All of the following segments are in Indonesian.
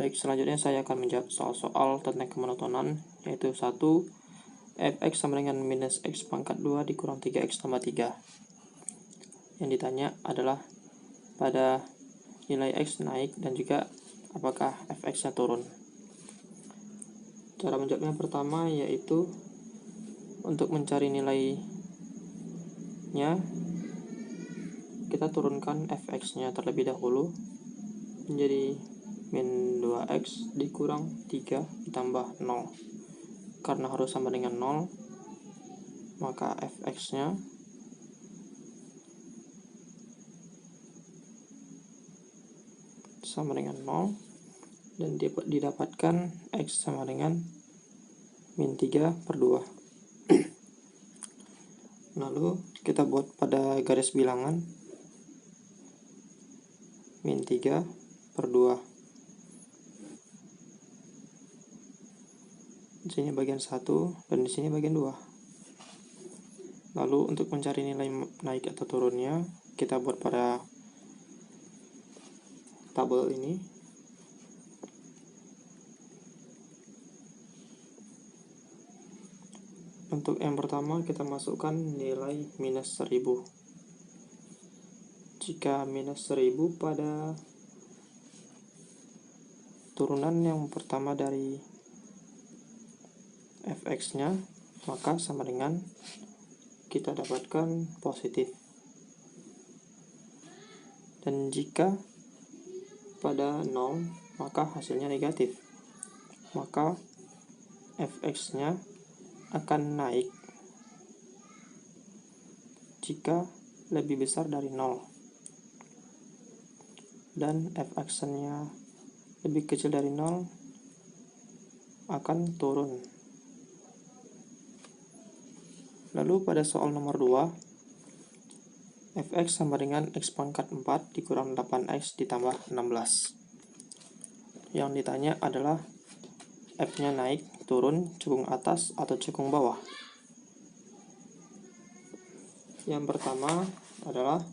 Baik, selanjutnya saya akan menjawab soal-soal tentang kemonotonan, yaitu 1. Fx sama dengan minus x pangkat 2 dikurang 3x tambah 3. Yang ditanya adalah pada nilai x naik dan juga apakah fx-nya turun. Cara menjawabnya pertama yaitu untuk mencari nilainya, kita turunkan fx-nya terlebih dahulu menjadi min 2x dikurang 3 ditambah 0. Karena harus sama dengan 0, maka fx-nya sama dengan 0 dan didapatkan x sama dengan min 3 per 2. Lalu kita buat pada garis bilangan min 3 per 2. Di sini bagian 1 dan di sini bagian 2. Lalu untuk mencari nilai naik atau turunnya, kita buat pada tabel ini. Untuk yang pertama kita masukkan nilai minus 1000. Jika minus 1000 pada turunan yang pertama dari fx-nya, maka sama dengan kita dapatkan positif. Dan jika pada 0, maka hasilnya negatif. Maka fx-nya akan naik jika lebih besar dari 0. Dan fx-nya lebih kecil dari 0 akan turun. Lalu pada soal nomor 2, fx sama dengan x pangkat 4 dikurang 8x ditambah 16. Yang ditanya adalah f-nya naik, turun, cekung atas, atau cekung bawah. Yang pertama adalah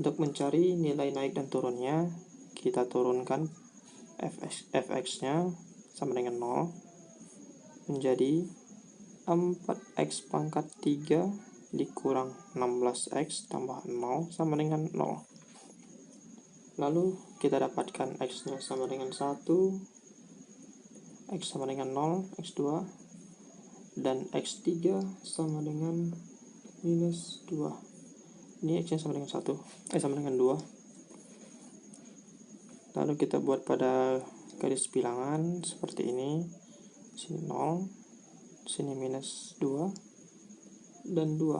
untuk mencari nilai naik dan turunnya, kita turunkan fx-nya sama dengan 0 menjadi 4x pangkat 3 dikurang 16x tambah 0 sama dengan 0. Lalu kita dapatkan x-nya sama dengan 1, x sama dengan 0, x2, dan x3 sama dengan minus 2. Ini x-nya sama dengan 1, sama dengan 2. Lalu kita buat pada garis bilangan seperti ini. Sini 0, sini minus 2 dan 2.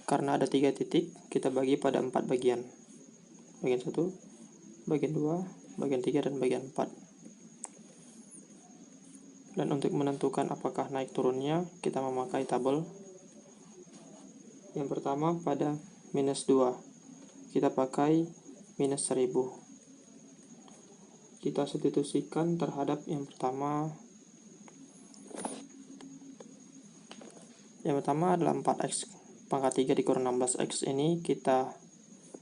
Karena ada 3 titik, kita bagi pada 4 bagian. Bagian 1, bagian 2, bagian 3, dan bagian 4. Dan untuk menentukan apakah naik turunnya, kita memakai tabel. Yang pertama pada minus 2, kita pakai minus 1000. Kita substitusikan terhadap yang pertama. Yang pertama adalah 4x pangkat 3 dikurang 16x. Ini kita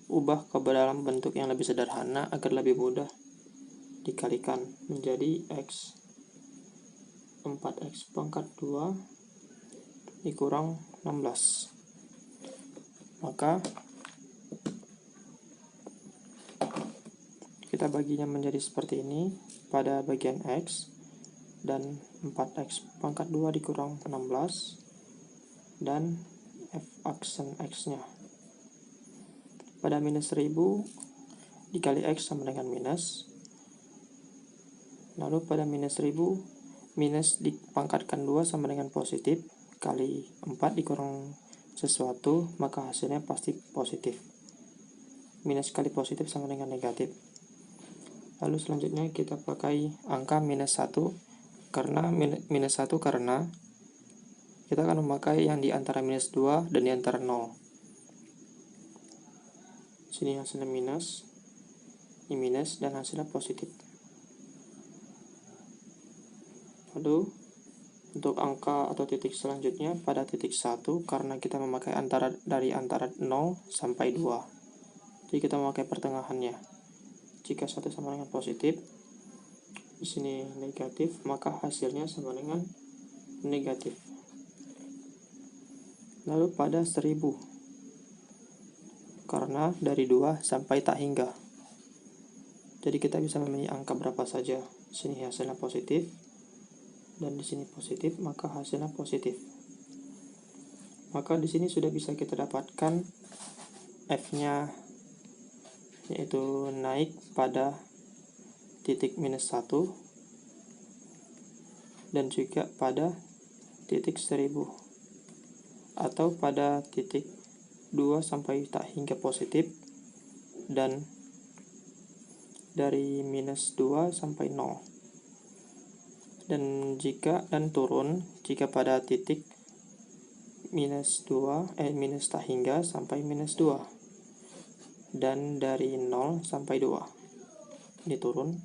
ubah ke dalam bentuk yang lebih sederhana agar lebih mudah dikalikan menjadi x 4x pangkat 2 dikurang 16. Maka kita baginya menjadi seperti ini pada bagian x, dan 4x pangkat 2 dikurang 16 dan f aksen x-nya. Pada minus 1000 dikali x sama dengan minus. Lalu pada minus 1000, minus dipangkatkan 2 sama dengan positif, kali 4 dikurang sesuatu, maka hasilnya pasti positif. Minus kali positif sama dengan negatif. Lalu selanjutnya kita pakai angka minus 1, karena minus 1 karena kita akan memakai yang di antara minus 2 dan di antara 0. Sini hasilnya minus, ini minus, dan hasilnya positif. Lalu untuk angka atau titik selanjutnya pada titik 1, karena kita memakai dari antara 0 sampai 2. Jadi kita memakai pertengahannya. Jika 1 sama dengan positif, di sini negatif, maka hasilnya sama dengan negatif. Lalu pada 1000, karena dari 2 sampai tak hingga. Jadi kita bisa memilih angka berapa saja. Di sini hasilnya positif, dan di sini positif, maka hasilnya positif. Maka di sini sudah bisa kita dapatkan F-nya, yaitu naik pada titik -1 dan juga pada titik 1000, atau pada titik 2 sampai tak hingga positif, dan dari -2 sampai 0. Dan turun jika pada titik minus tak hingga sampai -2, dan dari 0 sampai 2 ini turun,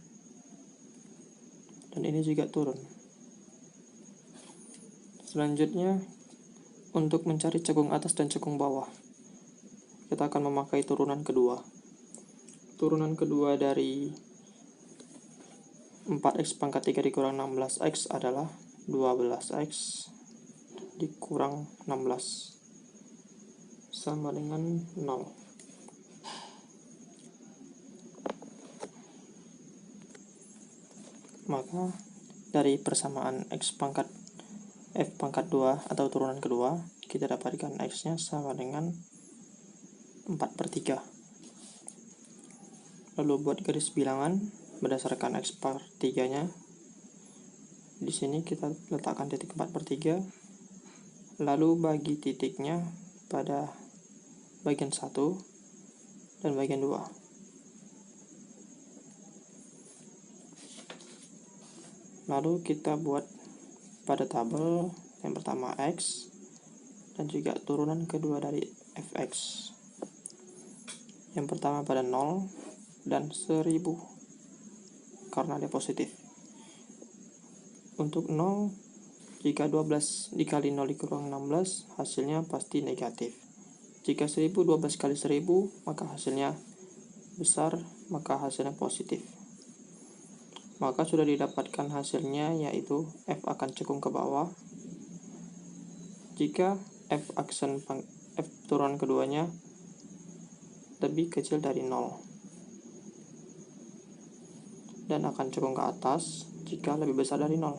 dan ini juga turun. Selanjutnya, untuk mencari cekung atas dan cekung bawah, kita akan memakai turunan kedua. Turunan kedua dari 4x pangkat 3 dikurang 16x adalah 12x dikurang 16 sama dengan 0. Maka dari persamaan f pangkat 2 atau turunan kedua, kita dapatkan x-nya sama dengan 4/3. Lalu buat garis bilangan berdasarkan x/3-nya. Di sini kita letakkan titik 4/3, lalu bagi titiknya pada bagian 1 dan bagian 2. Lalu kita buat pada tabel yang pertama x, dan juga turunan kedua dari fx. Yang pertama pada 0 dan 1000, karena dia positif. Untuk 0, jika 12 dikali 0 dikurang 16, hasilnya pasti negatif. Jika 1000 12 kali 1000, maka hasilnya besar, maka hasilnya positif. Maka sudah didapatkan hasilnya, yaitu f akan cekung ke bawah jika f turunan keduanya lebih kecil dari 0, dan akan cekung ke atas jika lebih besar dari 0.